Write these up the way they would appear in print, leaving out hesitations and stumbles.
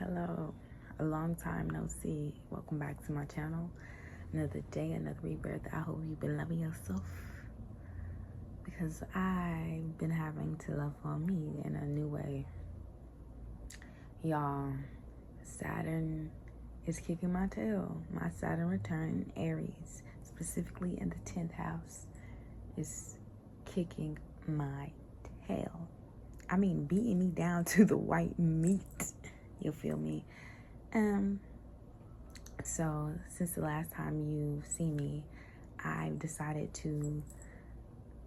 Hello, a long time no see. Welcome back to my channel. Another day, another rebirth. I hope you've been loving yourself because I've been having to love on me in a new way. Y'all, Saturn is kicking my tail. My Saturn return in Aries, specifically in the 10th house, is kicking my tail. I mean, beating me down to the white meat. You feel me? So since the last time you've seen me, I've decided to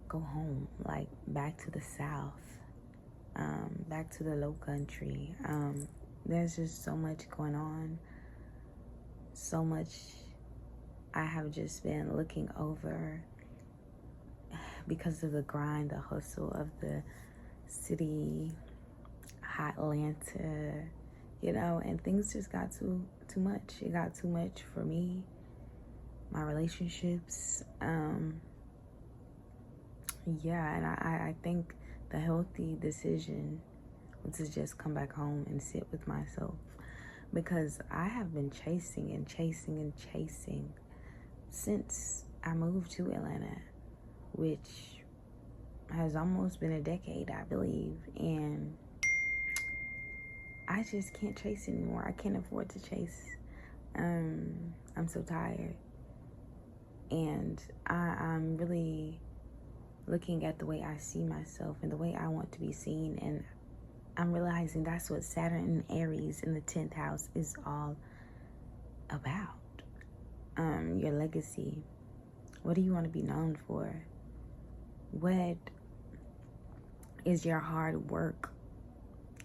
go home, like back to the South, back to the low country. There's just so much going on, so much I have just been looking over because of the grind, the hustle of the city, hot Atlanta, and things just got too much. It got too much for me, my relationships. And I think the healthy decision was to just come back home and sit with myself, because I have been chasing and chasing and chasing since I moved to Atlanta, which has almost been a decade, I believe, and I just can't chase anymore. I can't afford to chase. I'm so tired. And I'm really looking at the way I see myself and the way I want to be seen. And I'm realizing that's what Saturn and Aries in the 10th house is all about. Your legacy. What do you want to be known for? What is your hard work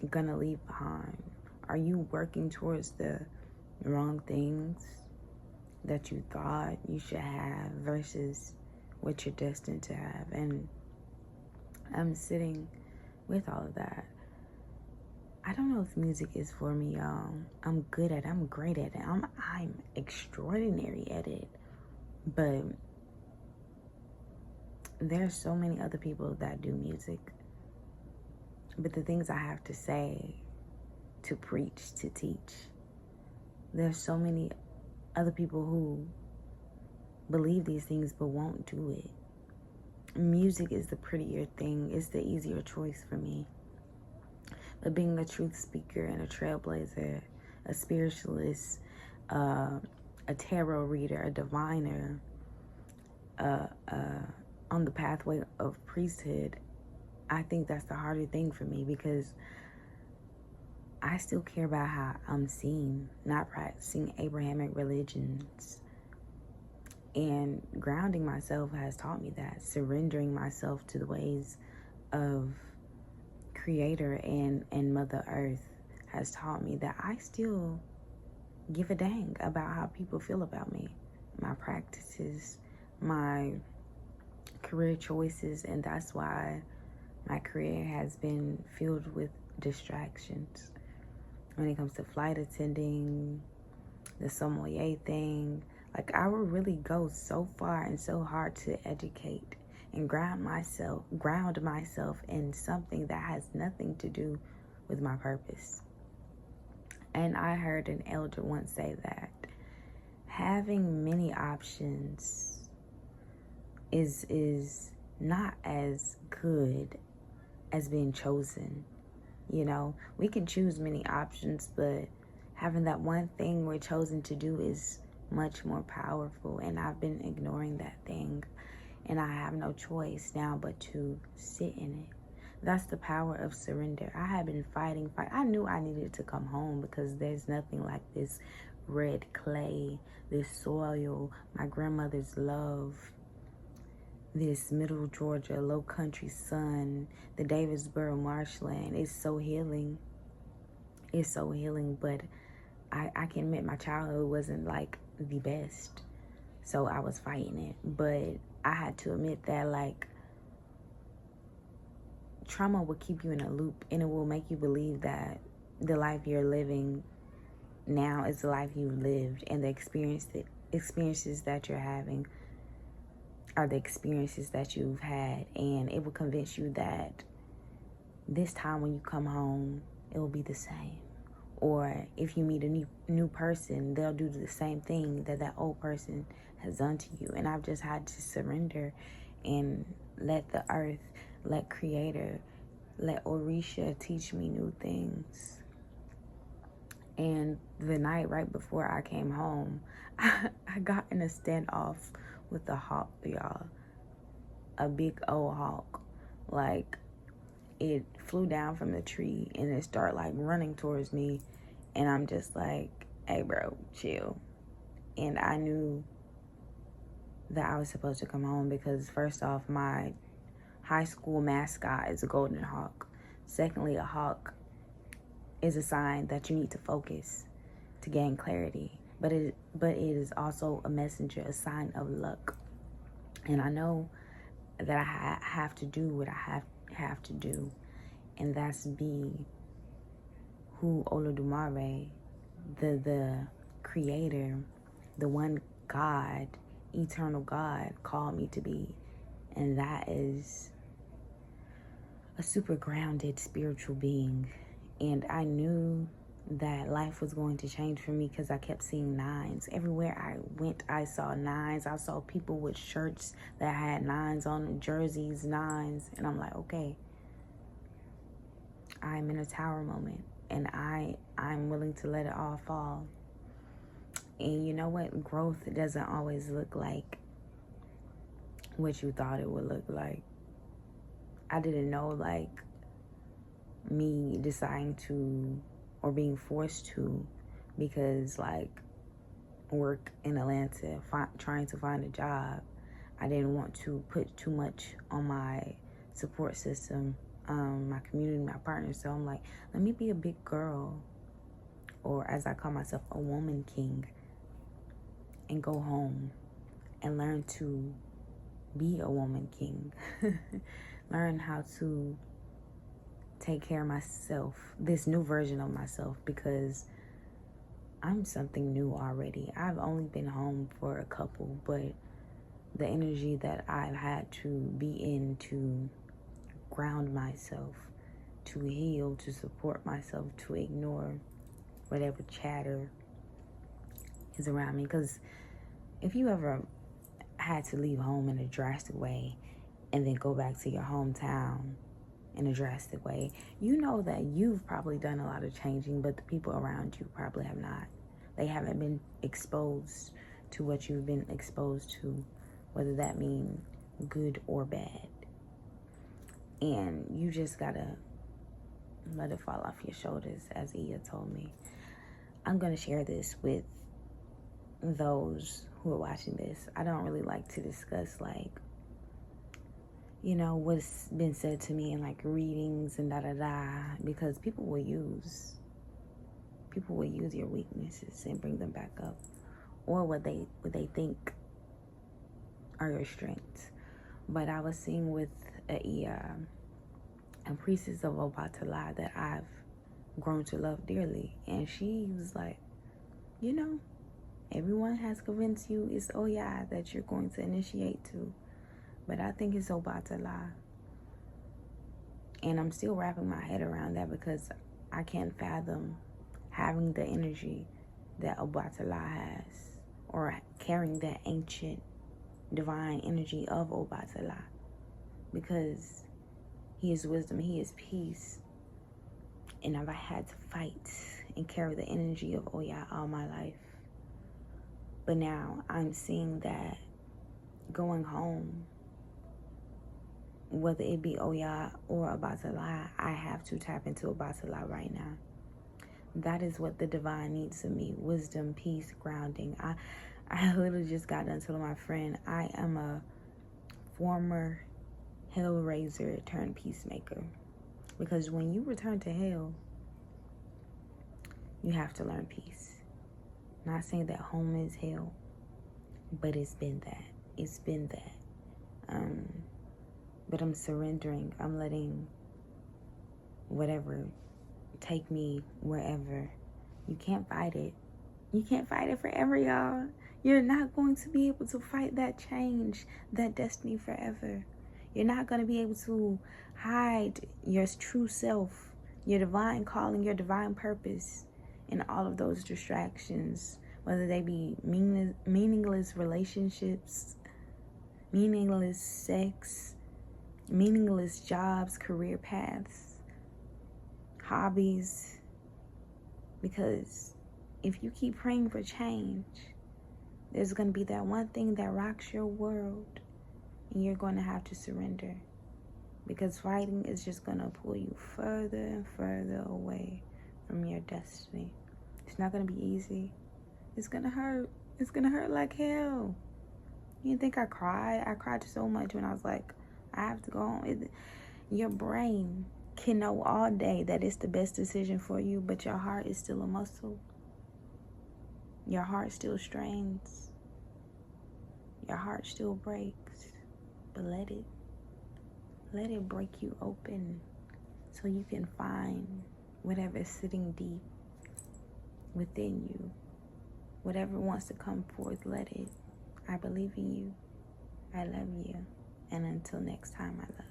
gonna leave behind? Are you working towards the wrong things that you thought you should have versus what you're destined to have? And I'm sitting with all of that. I don't know if music is for me, y'all. I'm good at it. I'm great at it. I'm extraordinary at it. But there's so many other people that do music. But the things I have to say, to preach, to teach, there's so many other people who believe these things but won't do it. Music is the prettier thing. It's the easier choice for me. But being a truth speaker and a trailblazer, a spiritualist, a tarot reader, a diviner, on the pathway of priesthood, I think that's the harder thing for me, because I still care about how I'm seen, not practicing Abrahamic religions. And grounding myself has taught me that. Surrendering myself to the ways of Creator and Mother Earth has taught me that I still give a dang about how people feel about me, my practices, my career choices. And that's why my career has been filled with distractions. When it comes to flight attending, the sommelier thing, like I would really go so far and so hard to educate and ground myself in something that has nothing to do with my purpose. And I heard an elder once say that having many options is not as good as being chosen. We can choose many options, but having that one thing we're chosen to do is much more powerful. And I've been ignoring that thing, and I have no choice now but to sit in it. That's the power of surrender. I have been fighting. I knew I needed to come home, because there's nothing like this red clay, this soil, my grandmother's love, this middle Georgia low country sun, the Davisboro marshland. It's so healing. It's so healing. But I can admit my childhood wasn't like the best, so I was fighting it. But I had to admit that, like, trauma will keep you in a loop, and it will make you believe that the life you're living now is the life you lived, and the experiences that you're having are the experiences that you've had. And it will convince you that this time when you come home, it will be the same, Or if you meet a new person, they'll do the same thing that old person has done to you. And I've just had to surrender and let the earth, let Creator, let Orisha teach me new things. And the night right before I came home, I got in a standoff with the hawk, y'all. A big old hawk. Like, it flew down from the tree and it started like running towards me. And I'm just like, hey bro, chill. And I knew that I was supposed to come home because first off, my high school mascot is a golden hawk. Secondly, a hawk is a sign that you need to focus to gain clarity. But it is also a messenger, a sign of luck. And I know that I have to do what I have to do. And that's be who Olodumare, the creator, the one God, eternal God, called me to be. And that is a super grounded spiritual being. And I knew that life was going to change for me because I kept seeing nines. Everywhere I went, I saw nines. I saw people with shirts that had nines on them, jerseys, nines. And I'm like, okay, I'm in a tower moment. And I'm willing to let it all fall. And you know what? Growth doesn't always look like what you thought it would look like. I didn't know, like, me deciding to or being forced to, because like work in Atlanta, trying to find a job, I didn't want to put too much on my support system, my community, my partner. So I'm like, let me be a big girl, or as I call myself, a woman king, and go home and learn to be a woman king. Learn how to take care of myself, this new version of myself, because I'm something new already. I've only been home for a couple, but the energy that I've had to be in to ground myself, to heal, to support myself, to ignore whatever chatter is around me. Because if you ever had to leave home in a drastic way and then go back to your hometown in a drastic way, you know that you've probably done a lot of changing, but the people around you probably have not. They haven't been exposed to what you've been exposed to, whether that mean good or bad. And you just gotta let it fall off your shoulders, as Iya told me. I'm gonna share this with those who are watching this. I don't really like to discuss, like, you know, what's been said to me in like readings and because people will use your weaknesses and bring them back up, or what they think are your strengths. But I was seeing with a priestess of Obatala that I've grown to love dearly, and she was like, you know, everyone has convinced you it's Oya that you're going to initiate to, but I think it's Obatala. And I'm still wrapping my head around that because I can't fathom having the energy that Obatala has, or carrying that ancient divine energy of Obatala, because he is wisdom, he is peace. And I've had to fight and carry the energy of Oya all my life. But now I'm seeing that going home, whether it be Oya or Obatala, I have to tap into Obatala right now. That is what the divine needs of me. Wisdom, peace, grounding. I literally just got done telling my friend, I am a former hellraiser turned peacemaker. Because when you return to hell, you have to learn peace. Not saying that home is hell, but it's been that. It's been that. But I'm surrendering. I'm letting whatever take me wherever. You can't fight it. You can't fight it forever, y'all. You're not going to be able to fight that change, that destiny forever. You're not going to be able to hide your true self, your divine calling, your divine purpose. in all of those distractions, whether they be meaningless relationships, meaningless sex, meaningless jobs, career paths, hobbies. Because if you keep praying for change, there's going to be that one thing that rocks your world, and you're going to have to surrender. Because fighting is just going to pull you further and further away from your destiny. It's not going to be easy. It's going to hurt. It's going to hurt like hell. You think I cried? I cried so much when I was like, I have to go home. Your brain can know all day that it's the best decision for you, but your heart is still a muscle. Your heart still strains. Your heart still breaks. But let it break you open so you can find whatever is sitting deep within you. Whatever wants to come forth, let it. I believe in you. I love you. And until next time, I love you.